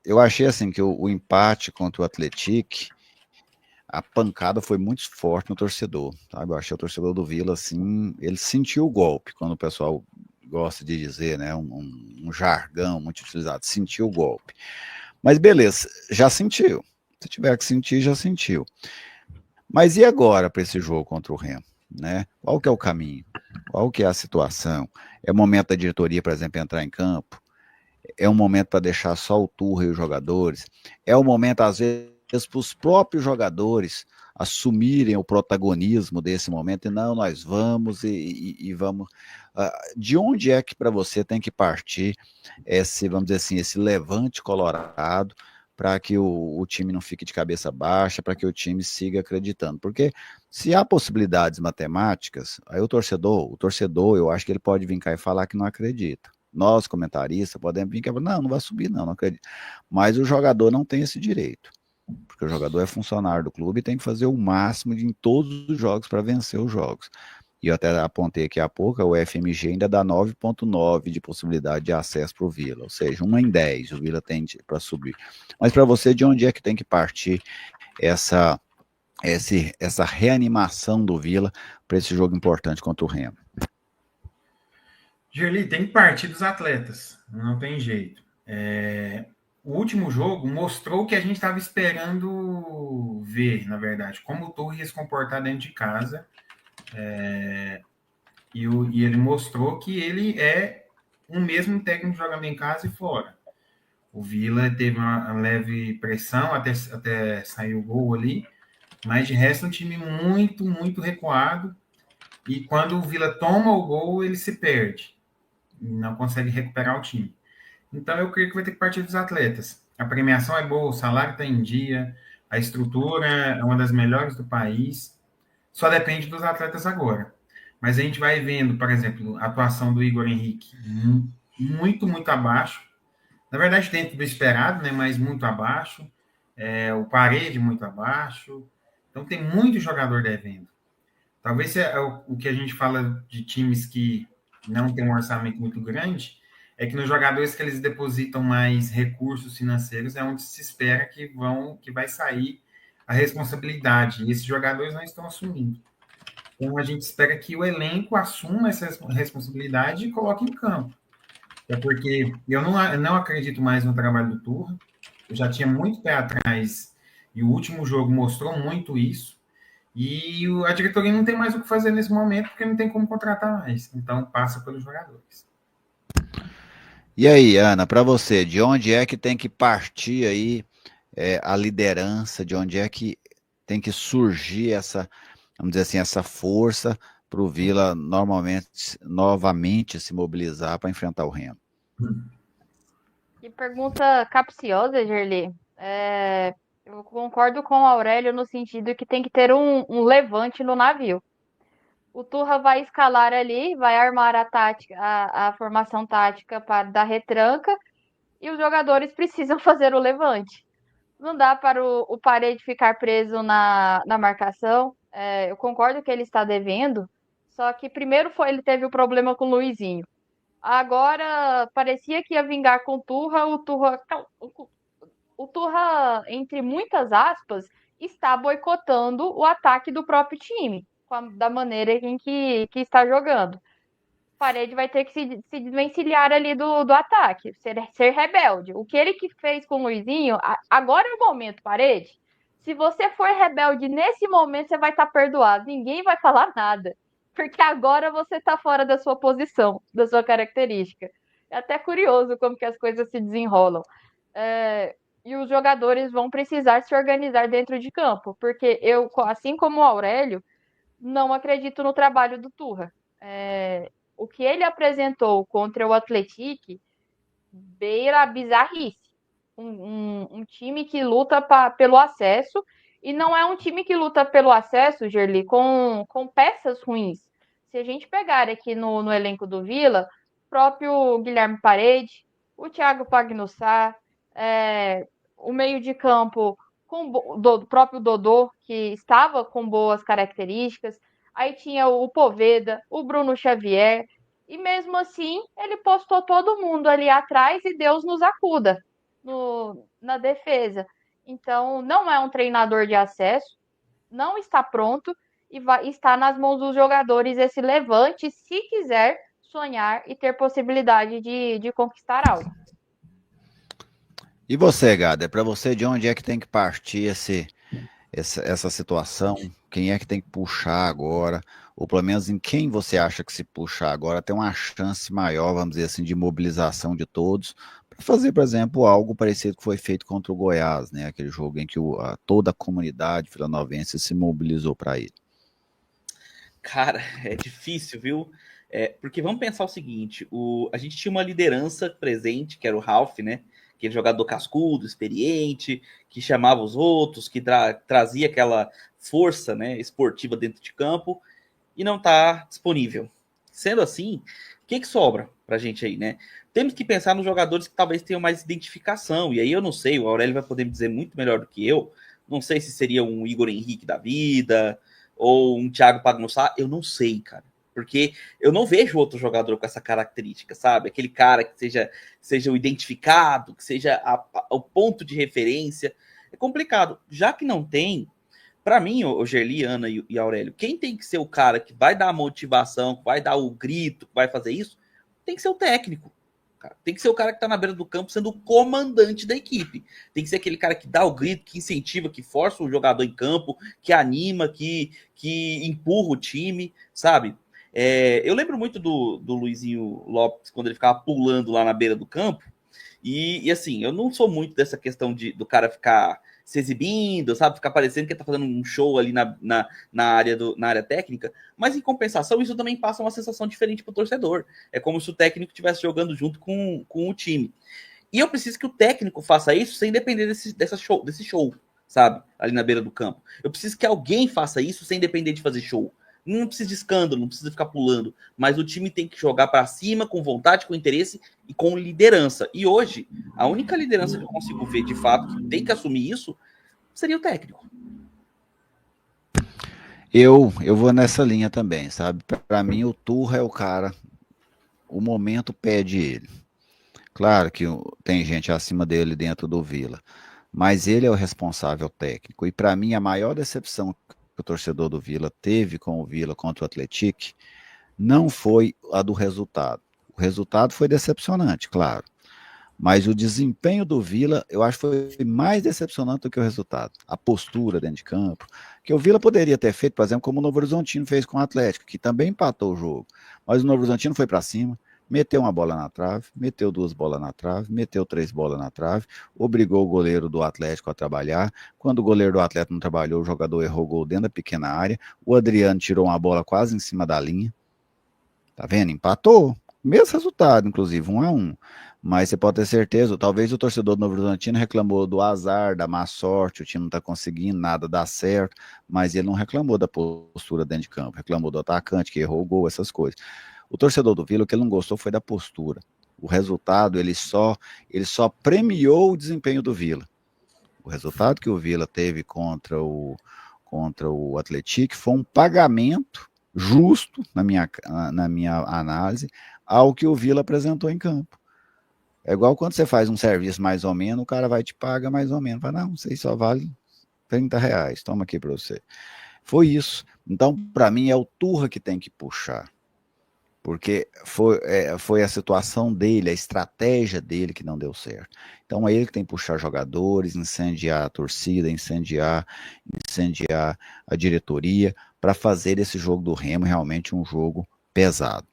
Eu achei assim que o empate contra o Atlético, a pancada foi muito forte no torcedor, sabe? Eu achei o torcedor do Vila, assim, ele sentiu o golpe, quando o pessoal gosta de dizer, né? Um jargão muito utilizado, sentiu o golpe. Mas beleza, já sentiu. Se tiver que sentir, já sentiu. Mas e agora para esse jogo contra o Remo? Né? Qual que é o caminho? Qual que é a situação? É o momento da diretoria, por exemplo, entrar em campo? É um momento para deixar só o Turra e os jogadores? É o momento, às vezes, para os próprios jogadores assumirem o protagonismo desse momento e não, nós vamos e vamos. De onde é que para você tem que partir esse, vamos dizer assim, esse levante colorado para que o time não fique de cabeça baixa, para que o time siga acreditando? Porque se há possibilidades matemáticas, aí o torcedor, eu acho que ele pode vir cá e falar que não acredita. Nós, comentaristas, podemos vir cá e falar, não vai subir, não acredito. Mas o jogador não tem esse direito, porque o jogador é funcionário do clube e tem que fazer o máximo em todos os jogos para vencer os jogos. E eu até apontei aqui há pouco, o FMG ainda dá 9,9 de possibilidade de acesso para o Vila, ou seja, 1 em 10 o Vila tem para subir. Mas para você, de onde é que tem que partir essa, essa reanimação do Vila para esse jogo importante contra o Remo? Gerli, tem que partir dos atletas, não tem jeito. O último jogo mostrou o que a gente estava esperando ver, na verdade, como o Torre ia se comportar dentro de casa. E ele mostrou que ele é o mesmo técnico jogando em casa e fora. O Vila teve uma leve pressão até sair o gol ali, mas de resto é um time muito, muito recuado. E quando o Vila toma o gol, ele se perde. Não consegue recuperar o time. Então eu creio que vai ter que partir dos atletas. A premiação é boa, o salário está em dia, a estrutura é uma das melhores do país. Só depende dos atletas agora. Mas a gente vai vendo, por exemplo, a atuação do Igor Henrique muito, muito abaixo. Na verdade, dentro do esperado, né? Mas muito abaixo. O Parede muito abaixo. Então tem muito jogador devendo. Talvez o que a gente fala de times que não tem um orçamento muito grande, é que nos jogadores que eles depositam mais recursos financeiros é onde se espera que vai sair a responsabilidade. E esses jogadores não estão assumindo. Então a gente espera que o elenco assuma essa responsabilidade e coloque em campo. É porque eu não acredito mais no trabalho do Turra. Eu já tinha muito pé atrás e o último jogo mostrou muito isso. E a diretoria não tem mais o que fazer nesse momento porque não tem como contratar mais. Então passa pelos jogadores. E aí, Ana, para você, de onde é que tem que partir aí a liderança, de onde é que tem que surgir essa, vamos dizer assim, essa força para o Vila normalmente, novamente se mobilizar para enfrentar o Remo? Que pergunta capciosa, Gerli. Eu concordo com o Aurélio no sentido que tem que ter um levante no navio. O Turra vai escalar ali, vai armar a tática, a formação tática para dar retranca, e os jogadores precisam fazer o levante. Não dá para o Parede ficar preso na marcação. Eu concordo que ele está devendo, só que primeiro ele teve o problema com o Luizinho. Agora parecia que ia vingar com o Turra, entre muitas aspas, está boicotando o ataque do próprio time, da maneira que está jogando. Parede vai ter que se desvencilhar ali do ataque, ser rebelde. O que ele que fez com o Luizinho, agora é o momento, Parede. Se você for rebelde nesse momento, você vai estar perdoado. Ninguém vai falar nada. Porque agora você está fora da sua posição, da sua característica. É até curioso como que as coisas se desenrolam. E os jogadores vão precisar se organizar dentro de campo. Porque eu, assim como o Aurélio, não acredito no trabalho do Turra. O que ele apresentou contra o Atlético beira a bizarrice. Um time que luta pelo acesso e não é um time que luta pelo acesso, Gerli, com peças ruins. Se a gente pegar aqui no elenco do Vila, o próprio Guilherme Parede, o Thiago Pagnussá, o meio de campo do próprio Dodô, que estava com boas características, aí tinha o Poveda, o Bruno Xavier, e mesmo assim ele postou todo mundo ali atrás e Deus nos acuda. na defesa. Então, não é um treinador de acesso, não está pronto e está nas mãos dos jogadores esse levante, se quiser sonhar e ter possibilidade de conquistar algo. E você, Gada, para você, de onde é que tem que partir essa situação? Quem é que tem que puxar agora? Ou pelo menos em quem você acha que se puxar agora tem uma chance maior, vamos dizer assim, de mobilização de todos, para fazer, por exemplo, algo parecido que foi feito contra o Goiás, né? Aquele jogo em que toda a comunidade vilanovense se mobilizou para ele. Cara, é difícil, viu? Porque vamos pensar o seguinte, a gente tinha uma liderança presente, que era o Ralf, né? Aquele jogador cascudo, experiente, que chamava os outros, que trazia aquela força, né, esportiva dentro de campo, e não está disponível. Sendo assim, o que sobra pra gente aí, né? Temos que pensar nos jogadores que talvez tenham mais identificação, e aí eu não sei, o Aurélio vai poder me dizer muito melhor do que eu, não sei se seria um Igor Henrique da vida, ou um Thiago Pagnussá, eu não sei, cara. Porque eu não vejo outro jogador com essa característica, sabe? Aquele cara que seja o identificado, que seja o ponto de referência. É complicado. Já que não tem, para mim, o Gerli, Ana e Aurélio, quem tem que ser o cara que vai dar a motivação, que vai dar o grito, que vai fazer isso, tem que ser o técnico. Cara. Tem que ser o cara que tá na beira do campo sendo o comandante da equipe. Tem que ser aquele cara que dá o grito, que incentiva, que força o jogador em campo, que anima, que empurra o time, sabe? Eu lembro muito do Luizinho Lopes, quando ele ficava pulando lá na beira do campo, e assim, eu não sou muito dessa questão do cara ficar se exibindo, sabe, ficar parecendo que ele tá fazendo um show ali na área técnica, mas em compensação, isso também passa uma sensação diferente pro torcedor, é como se o técnico estivesse jogando junto com o time, e eu preciso que o técnico faça isso sem depender desse show, sabe, ali na beira do campo, eu preciso que alguém faça isso sem depender de fazer show. Não precisa de escândalo, não precisa ficar pulando, mas o time tem que jogar para cima, com vontade, com interesse e com liderança. E hoje, a única liderança que eu consigo ver, de fato, que tem que assumir isso, seria o técnico. Eu vou nessa linha também, sabe? Para mim, o Turra é o cara, o momento pede ele. Claro que tem gente acima dele dentro do Vila, mas ele é o responsável técnico. E para mim, a maior decepção que o torcedor do Vila teve com o Vila contra o Atlético não foi a do resultado. O resultado foi decepcionante, claro. Mas o desempenho do Vila, eu acho que foi mais decepcionante do que o resultado. A postura dentro de campo, que o Vila poderia ter feito, por exemplo, como o Novo Horizontino fez com o Atlético, que também empatou o jogo. Mas o Novo Horizontino foi para cima, meteu uma bola na trave, meteu 2 bolas na trave, meteu 3 bolas na trave, obrigou o goleiro do Atlético a trabalhar. Quando o goleiro do Atlético não trabalhou, o jogador errou gol dentro da pequena área. O Adriano tirou uma bola quase em cima da linha. Tá vendo? Empatou. Mesmo resultado, inclusive, 1-1. Mas você pode ter certeza, talvez o torcedor do Novo Horizontino reclamou do azar, da má sorte, o time não tá conseguindo nada dar certo, mas ele não reclamou da postura dentro de campo, reclamou do atacante que errou o gol, essas coisas. O torcedor do Vila, o que ele não gostou foi da postura. O resultado, ele só premiou o desempenho do Vila. O resultado que o Vila teve contra o Atlético foi um pagamento justo, na minha análise, ao que o Vila apresentou em campo. É igual quando você faz um serviço mais ou menos, o cara vai te pagar mais ou menos. Fala, não, isso aí só vale R$30, toma aqui para você. Foi isso. Então, para mim, é o Turra que tem que puxar. Porque foi a situação dele, a estratégia dele que não deu certo. Então é ele que tem que puxar jogadores, incendiar a torcida, incendiar a diretoria, para fazer esse jogo do Remo realmente um jogo pesado.